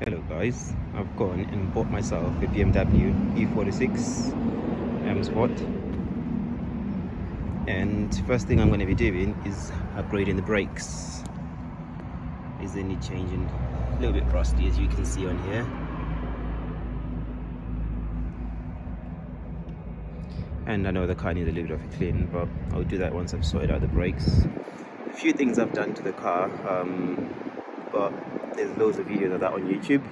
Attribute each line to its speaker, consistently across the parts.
Speaker 1: Hello guys, I've gone and bought myself a BMW E46 Sport, and first thing I'm going to be doing is upgrading the brakes. Is they need changing, a little bit rusty as you can see on here, and I know the car needs a little bit of a clean, but I'll do that once I've sorted out the brakes. A few things I've done to the car, but there's loads of videos of that on YouTube.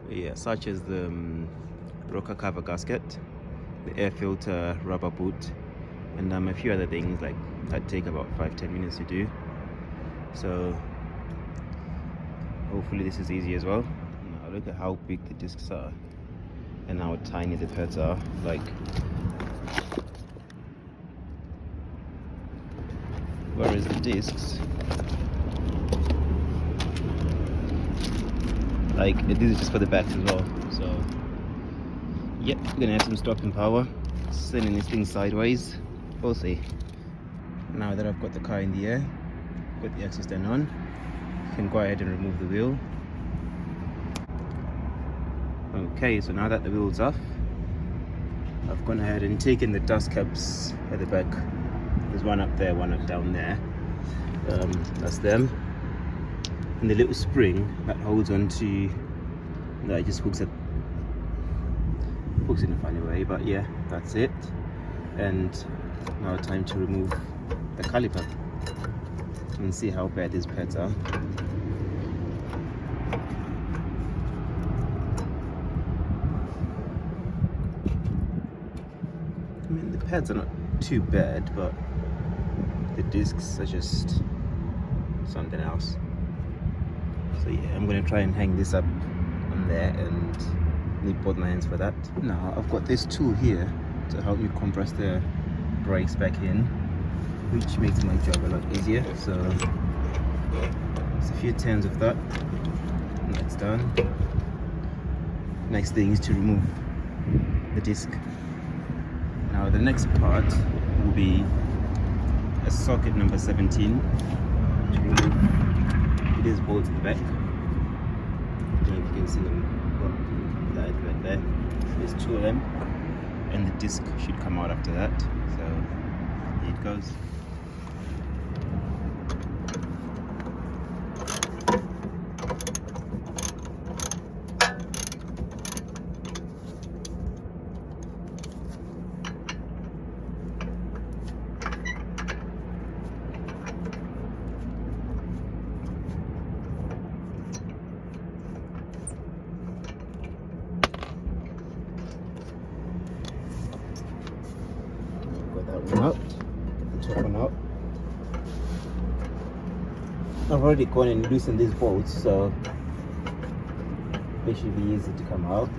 Speaker 1: Yeah, such as the rocker cover gasket, the air filter rubber boot, and a few other things like that take about 5-10 minutes to do. So hopefully this is easy as well. Now look at how big the discs are and how tiny the pads are. Like, whereas the discs, like this is just for the back as well. So yep, we're gonna have some stopping power, sending this thing sideways. We'll see. Now that I've got the car in the air, got the access stand on, you can go ahead and remove the wheel. Okay, so now that the wheel's off, I've gone ahead and taken the dust caps at the back. There's one up there, one up down there. That's them. And the little spring that holds on to, that just hooks in a funny way, but yeah, that's it. And now time to remove the caliper and see how bad these pads are. I mean, the pads are not too bad, but the discs are just something else. So yeah, I'm gonna try and hang this up on there and need both my hands for that. Now I've got this tool here to help me compress the brakes back in, which makes my job a lot easier. So it's a few turns of that and that's done. Next thing is to remove the disc. Now the next part will be a socket number 17 to remove. It is bolts at the back. I don't know if you can see them, but that right there. There's two of them, and the disc should come out after that. So here it goes. Out, get the top one out. I've already gone and loosened these bolts, so they should be easy to come out.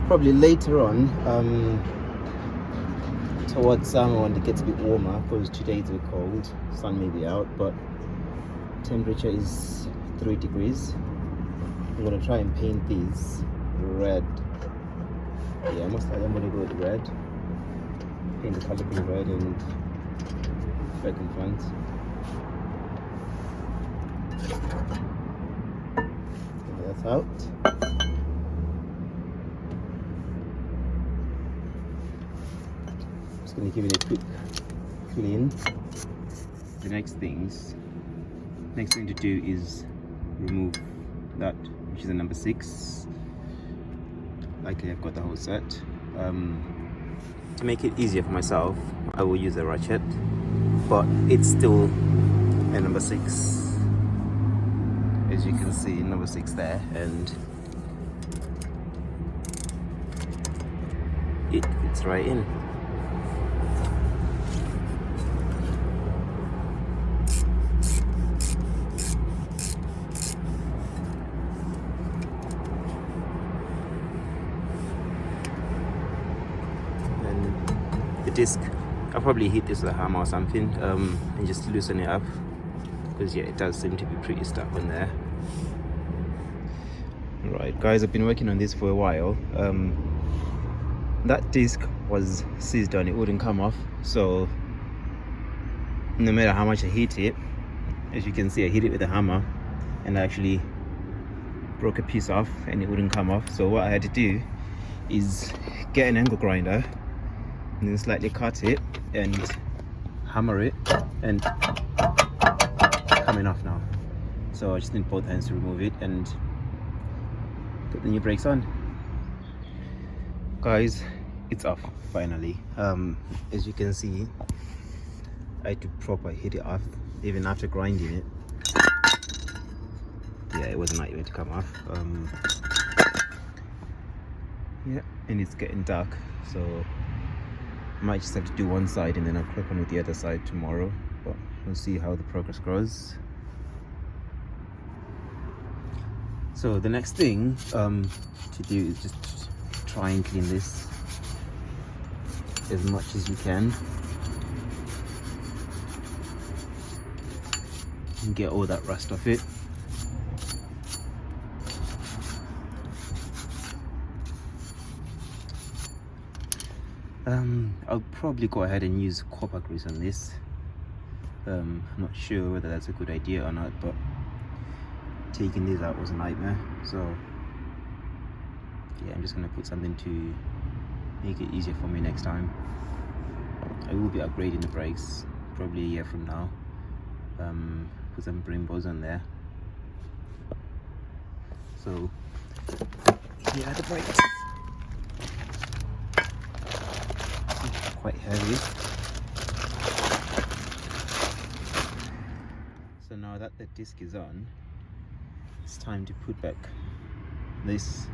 Speaker 1: Probably later on, towards summer when it gets a bit warmer, because today it's a bit cold, sun may be out, but temperature is 3 degrees. I'm gonna try and paint these red. Yeah, I'm gonna go with red. Paint the color blue red and back and front. Okay, that's out. Just gonna give it a quick clean. The next thing to do is remove that, which is a number 6. Luckily I've got the whole set. To make it easier for myself, I will use a ratchet, but it's still a number 6, as you can see, number 6 there, and it fits right in. The disc, I'll probably hit this with a hammer or something, and just loosen it up, because yeah, it does seem to be pretty stuck on there. Right guys, I've been working on this for a while. That disc was seized on, it wouldn't come off, so no matter how much I hit it, as you can see, I hit it with a hammer and I actually broke a piece off and it wouldn't come off. So what I had to do is get an angle grinder and then slightly cut it and hammer it, and coming off now. So I just need both hands to remove it and put the new brakes on. Guys, it's off finally. As you can see, I had to proper hit it off even after grinding it. Yeah, it was a nightmare to come off. Yeah, and it's getting dark, so I might just have to do one side and then I'll click on with the other side tomorrow, but we'll see how the progress grows. So the next thing to do is just try and clean this as much as you can and get all that rust off it. I'll probably go ahead and use copper grease on this. I'm not sure whether that's a good idea or not, but taking these out was a nightmare. So yeah, I'm just gonna put something to make it easier for me next time. I will be upgrading the brakes probably a year from now. Put some Brembos on there. So here are the brakes. Quite heavy. So now that the disc is on, it's time to put back this.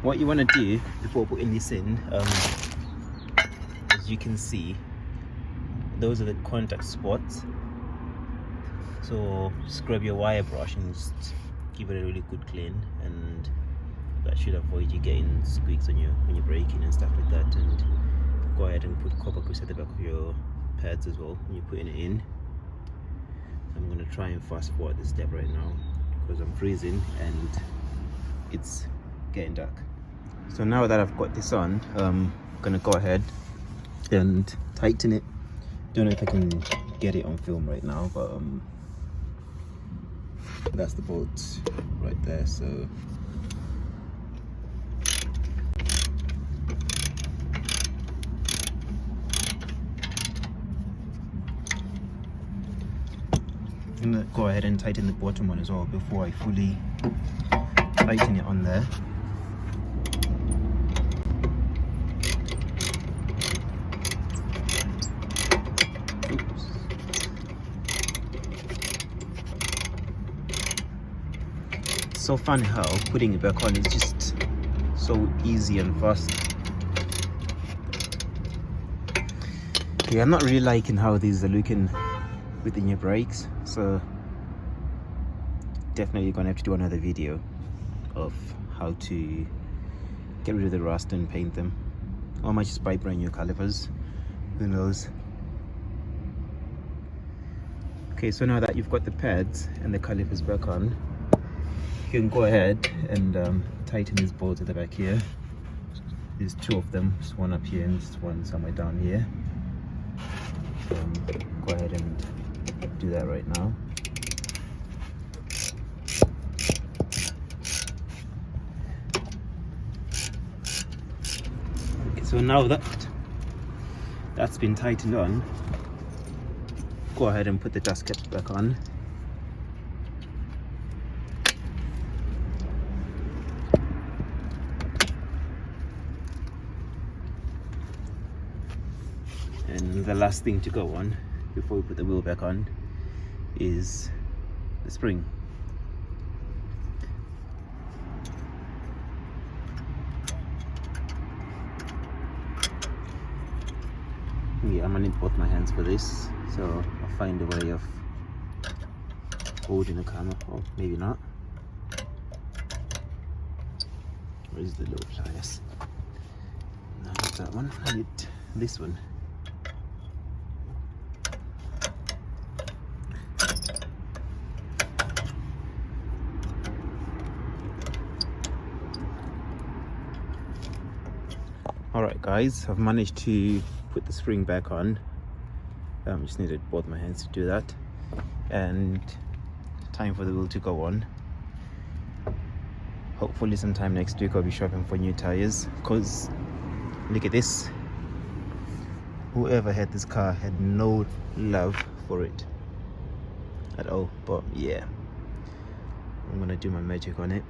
Speaker 1: What you want to do before putting this in, as you can see, those are the contact spots. So scrub your wire brush and just give it a really good clean, and that should avoid you getting squeaks when you're braking and stuff like that. And go ahead and put copper grease at the back of your pads as well when you're putting it in. I'm going to try and fast forward this step right now because I'm freezing and it's getting dark. So now that I've got this on, I'm going to go ahead and tighten it. Don't know if I can get it on film right now, but that's the bolt right there. So I'm gonna go ahead and tighten the bottom one as well before I fully tighten it on there. Oops. It's so funny how putting it back on is just so easy and fast. Yeah, I'm not really liking how these are looking with the new brakes, so definitely gonna have to do another video of how to get rid of the rust and paint them, or I might just buy brand new calipers, who knows. Okay, so now that you've got the pads and the calipers back on, you can go ahead and tighten these bolts at the back here. There's two of them, just one up here and just one somewhere down here. Go ahead and do that right now. Okay, so now that's been tightened on, go ahead and put the dust cap back on. And the last thing to go on before we put the wheel back on is the spring. Yeah, I'm gonna need both my hands for this, so I'll find a way of holding the camera, or maybe not. Where's the little pliers? No, not that one, I need this one. Alright guys, I've managed to put the spring back on. Just needed both my hands to do that. And time for the wheel to go on. Hopefully sometime next week I'll be shopping for new tires, because look at this, whoever had this car had no love for it at all. But yeah, I'm gonna do my magic on it.